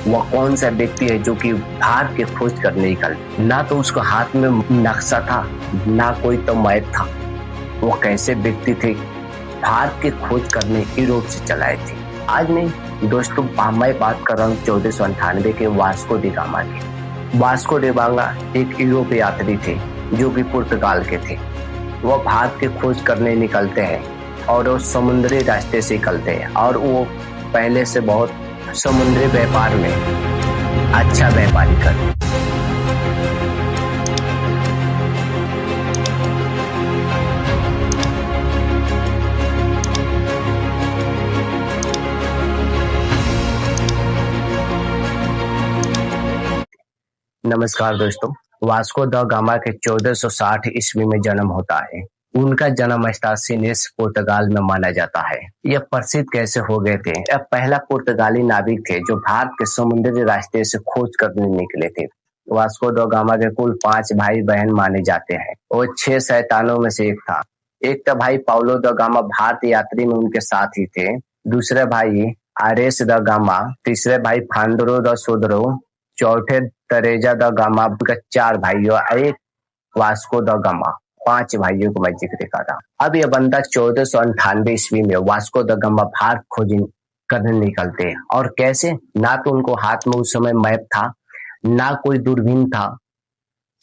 वह कौन सा व्यक्ति है जो कि भारत की खोज करने निकल, ना तो उसको हाथ में नक्शा था, ना कोई तो मैप था। वो कैसे व्यक्ति थे भारत की खोज करने यूरोप से चलाए थे। आज नहीं दोस्तों, मैं बात कर रहा हूँ 1498 के वास्को डी गामा की। वास्को डी गामा एक यूरोपीय यात्री थे जो कि पुर्तगाल के थे। वह भारत की खोज करने निकलते हैं और वो समुद्री रास्ते से निकलते हैं और वो पहले से बहुत समुद्री व्यापार में अच्छा व्यापारी करते। नमस्कार दोस्तों, वास्को द गामा के 1460 ईस्वी में जन्म होता है। उनका जन्म स्थल सिनेस पुर्तगाल में माना जाता है। यह प्रसिद्ध कैसे हो गए थे? यह पहला पुर्तगाली नाविक थे जो भारत के समुद्री रास्ते से खोज करने निकले थे। वास्को द गामा के कुल 5 भाई बहन माने जाते हैं। वो 6 शैतानों में से एक था। एक तो भाई पाउलो द गामा भारत यात्री में उनके साथ ही थे। दूसरे भाई आरेस द गामा, तीसरे भाई फांदरो द सोदरो, चौथे तरेजा द गामा का 4 भाइयों, एक वास्को द गामा, 5 भाइयों को मैं जिक्र कर रहा। अब यह बंदा 1498 ईस्वी में वास्को द गामा भारत खोज करने निकलते हैं। और कैसे? ना तो उनको हाथ में उस समय मैप था, ना कोई दूरबीन था,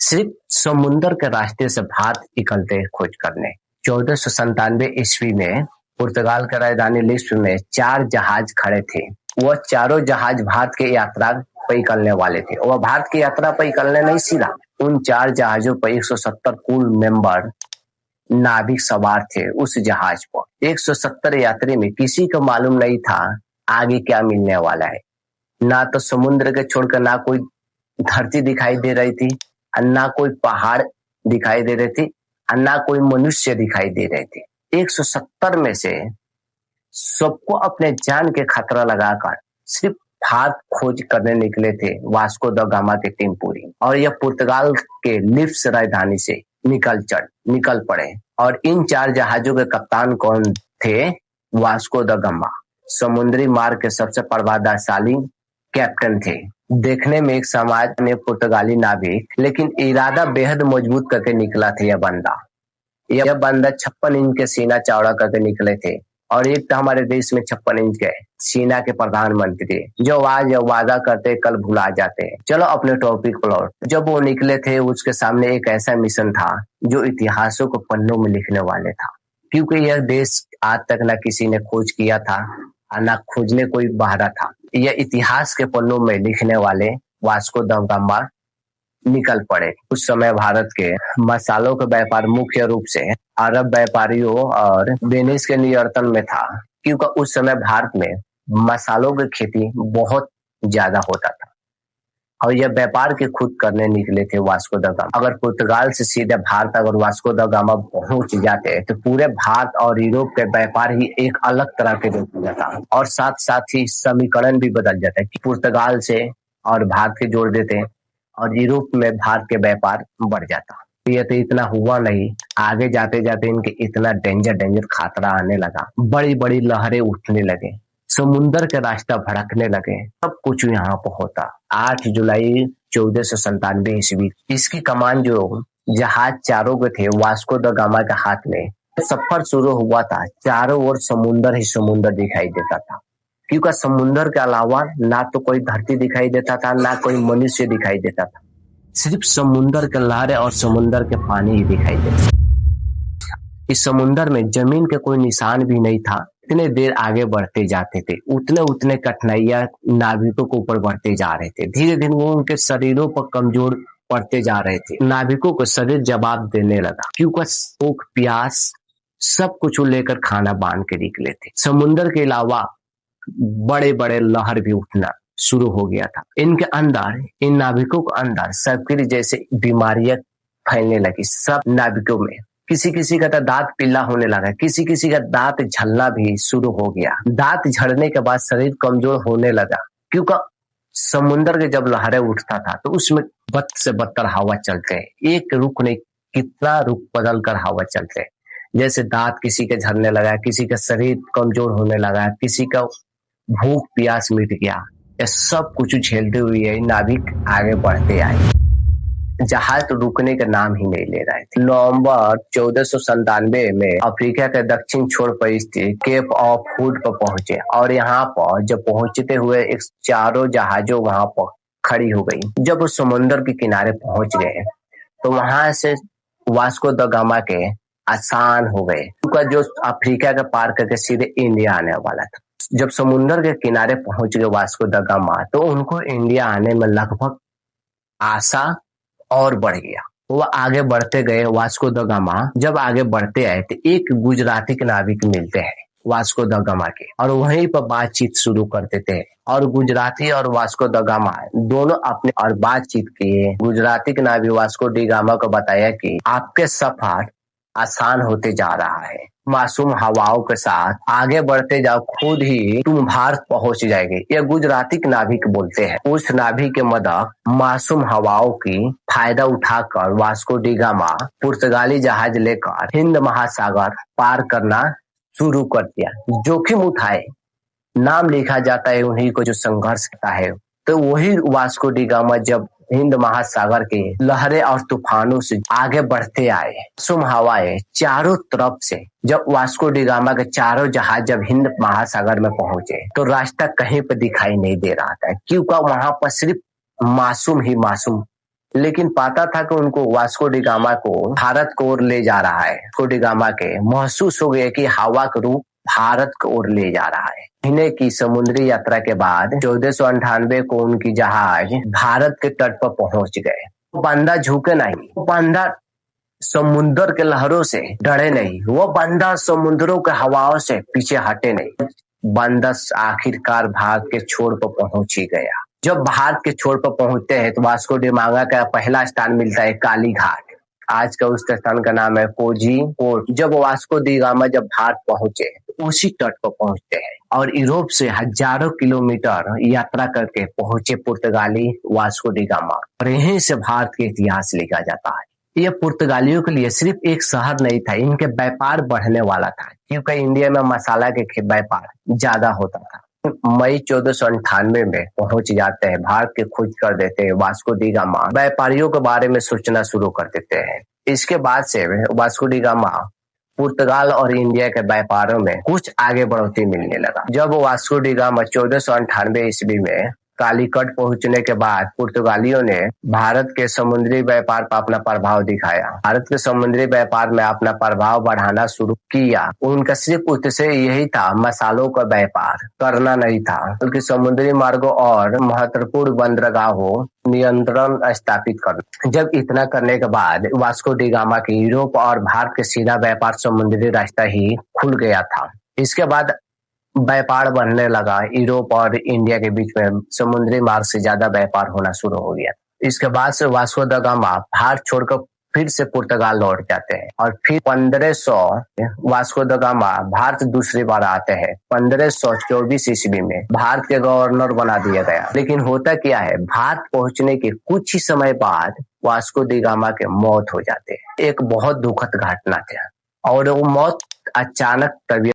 सिर्फ समुन्द्र के रास्ते से भारत निकलते खोज करने। 1497 ईस्वी में पुर्तगाल के राजधानी लिस्बन में 4 जहाज खड़े थे। वह चारों जहाज भारत के यात्रा पर निकलने वाले थे। वह भारत की यात्रा पर निकलने नहीं, सीधा उन 4 जहाजों पर 170 कुल मेंबर नाविक सवार थे। उस जहाज पर 170 यात्री में किसी को मालूम नहीं था आगे क्या मिलने वाला है। ना तो समुद्र के छोड़कर ना कोई धरती दिखाई दे रही थी, ना कोई पहाड़ दिखाई दे रही थी, ना कोई मनुष्य दिखाई दे रहे थे। 170 में से सबको अपने जान के खतरा लगाकर सिर्फ भारत खोज करने निकले थे वास्को द गामा की टीम पूरी। और यह पुर्तगाल के लिस्बन राजधानी से निकल पड़े। और इन 4 जहाजों के कप्तान कौन थे? वास्को द गामा समुद्री मार्ग के सबसे प्रभावशाली कैप्टन थे। देखने में एक सामान्य पुर्तगाली नाविक, लेकिन इरादा बेहद मजबूत करके निकला था। यह बंदा 56 इंच के सीना चौड़ा करके निकले थे। और एक तो हमारे देश में 56 इंच के सीना के प्रधानमंत्री जो आज वादा करते कल भुला जाते हैं। चलो अपने टॉपिक पर लौट। जब वो निकले थे उसके सामने एक ऐसा मिशन था जो इतिहासों को पन्नों में लिखने वाले था, क्योंकि यह देश आज तक न किसी ने खोज किया था और न खोजने कोई बाहरा था। यह इतिहास के पन्नों में लिखने वाले वास्को द गामा निकल पड़े। उस समय भारत के मसालों का व्यापार मुख्य रूप से अरब व्यापारियों और वेनिस के नियंत्रण में था, क्योंकि उस समय भारत में मसालों की खेती बहुत ज्यादा होता था। और यह व्यापार के खुद करने निकले थे वास्को द गामा। अगर पुर्तगाल से सीधे भारत अगर वास्को द गामा पहुंच जाते तो पूरे भारत और यूरोप के व्यापार ही एक अलग तरह के रूप में जाता और साथ साथ ही समीकरण भी बदल जाता है। पुर्तगाल से और भारत के जोड़ देते और यूरोप में भारत के व्यापार बढ़ जाता। ये तो इतना हुआ नहीं, आगे जाते जाते इनके इतना डेंजर खतरा आने लगा। बड़ी बड़ी लहरें उठने लगे, समुन्द्र के रास्ता भड़कने लगे। सब कुछ यहाँ पर होता। 8 जुलाई 1497 ईस्वी इसकी कमान जो जहाज चारों के थे वास्को द गामा के हाथ में। सफर शुरू हुआ था, चारों ओर समुन्द्र ही समुन्द्र दिखाई देता था, क्योंकि समुन्द्र के अलावा ना तो कोई धरती दिखाई देता था, ना कोई मनुष्य दिखाई देता था। सिर्फ समुन्द्र के लहरें और समुन्द्र के पानी ही दिखाई देते। इस समुन्द्र में जमीन के कोई निशान भी नहीं था। इतने देर आगे बढ़ते जाते थे, उतने कठिनाइयां नाविकों के ऊपर बढ़ते जा रहे थे। धीरे धीरे वो उनके शरीरों पर कमजोर पड़ते जा रहे थे। नाविकों को शरीर जवाब देने लगा, क्योंकि भूख प्यास सब कुछ लेकर खाना बांध के निकले थे। समुन्द्र के अलावा बड़े बड़े लहर भी उठना शुरू हो गया था। इनके अंदर, इन नाविकों के अंदर सबके जैसे बीमारियां फैलने लगी। सब नाविकों में किसी किसी का तो दांत पीला होने लगा, किसी किसी का दांत झड़ना भी शुरू हो गया। दांत झड़ने के बाद शरीर कमजोर होने लगा, क्योंकि समुन्द्र के जब लहरें उठता था तो उसमें बद से बदतर हवा चलते हैं। एक रुख नहीं, कितना रुख बदल कर हवा चलते हैं। जैसे दांत किसी के झड़ने लगा, किसी का शरीर कमजोर होने लगा, किसी का भूख प्यास मिट गया, ये सब कुछ झेलते हुए ये नाविक आगे बढ़ते आए। जहाज तो रुकने का नाम ही नहीं ले रहे थे। नवंबर 1497 में अफ्रीका के दक्षिण छोर पर स्थित केप ऑफ गुड पर पहुंचे और यहाँ पर जब पहुंचते हुए एक चारों जहाजों वहां पर खड़ी हो गई। जब वो समुद्र के किनारे पहुंच गए तो वहां से वास्को द गामा के आसान हो गए, उनका जो अफ्रीका के पार करके सीधे इंडिया आने वाला था। जब समुद्र के किनारे पहुंच गए वास्को द गामा तो उनको इंडिया आने में लगभग आशा और बढ़ गया। वो आगे बढ़ते गए। वास्को द गामा जब आगे बढ़ते आए तो एक गुजराती के नाविक मिलते हैं वास्को द गामा के और वहीं पर बातचीत शुरू कर देते हैं। और गुजराती और वास्को द गामा दोनों अपने और बातचीत किए। गुजराती के नाविक वास्को डी गामा को बताया कि आपके सफर आसान होते जा रहा है, मासूम हवाओं के साथ आगे बढ़ते जाओ, खुद ही तुम भारत पहुंच जाएंगे। ये गुजराती नाविक बोलते हैं। उस नाविक के मदद मासूम हवाओं की फायदा उठाकर वास्को डी गामा पुर्तगाली जहाज लेकर हिंद महासागर पार करना शुरू कर दिया। जोखिम उठाए, नाम लिखा जाता है उन्हीं को जो संघर्ष करता है। तो वही वास्को डी गामा जब हिंद महासागर के लहरें और तूफानों से आगे बढ़ते आए, मासूम हवाएं चारों तरफ से, जब वास्को डी गामा के चारों जहाज जब हिंद महासागर में पहुंचे तो रास्ता कहीं पर दिखाई नहीं दे रहा था, क्योंकि वहां पर सिर्फ मासूम ही मासूम, लेकिन पता था कि उनको वास्को डी गामा को भारत को ओर ले जा रहा है। वास्को डी गामा के महसूस हो गया कि हवा का रूप भारत की ओर ले जा रहा है। महीने की समुद्री यात्रा के बाद 1498 को उनकी जहाज भारत के तट पर पहुंच गए। बंदा झुके नहीं, बंदा समुद्र के लहरों से डरे नहीं, वो बंदा समुद्रों के हवाओं से पीछे हटे नहीं। बंदा आखिरकार भारत के छोर पर पहुंच ही गया। जब भारत के छोर पर पहुंचते हैं तो वास्को डी गामा का पहला स्थान मिलता है काली घाट। आज का उस स्थान का नाम है कोझिकोड। जब वास्को डी गामा जब भारत पहुंचे उसी तट पर पहुंचते हैं और यूरोप से हजारों किलोमीटर यात्रा करके पहुंचे पुर्तगाली वास्को डी गामा। और यहीं से भारत के इतिहास लिखा जाता है। यह पुर्तगालियों के लिए सिर्फ एक शहर नहीं था, इनके व्यापार बढ़ने वाला था, क्योंकि इंडिया में मसाला के व्यापार ज्यादा होता था। मई 1498 में पहुंच जाते हैं, भारत की खोज कर देते हैं। वास्को डी गामा व्यापारियों के बारे में सोचना शुरू कर देते हैं। इसके बाद से वास्को डी गामा पुर्तगाल और इंडिया के व्यापारों में कुछ आगे बढ़ोतरी मिलने लगा। जब वास्को डी गामा 1498 ईस्वी में कालीकट पहुंचने के बाद पुर्तगालियों ने भारत के समुद्री व्यापार पर अपना प्रभाव दिखाया। भारत के समुद्री व्यापार में अपना प्रभाव बढ़ाना शुरू किया। उनका सिर्फ उद्देश्य यही था, मसालों का व्यापार करना नहीं था, बल्कि समुद्री मार्गों और महत्वपूर्ण बंदरगाहों नियंत्रण स्थापित करना। जब इतना करने के बाद वास्को डी गामा के यूरोप और भारत के सीधा व्यापार समुद्री रास्ता ही खुल गया था। इसके बाद व्यापार बढ़ने लगा। यूरोप और इंडिया के बीच में समुद्री मार्ग से ज्यादा व्यापार होना शुरू हो गया। इसके बाद से वास्को द गामा भारत छोड़कर फिर से पुर्तगाल लौट जाते हैं और फिर 1500 वास्को द गामा भारत दूसरी बार आते हैं। 1524 ईस्वी में भारत के गवर्नर बना दिया गया। लेकिन होता क्या है, भारत पहुंचने के कुछ ही समय बाद वास्को द गामा के मौत हो जाते हैं। एक बहुत दुखद घटना थी और वो मौत अचानक तबीयत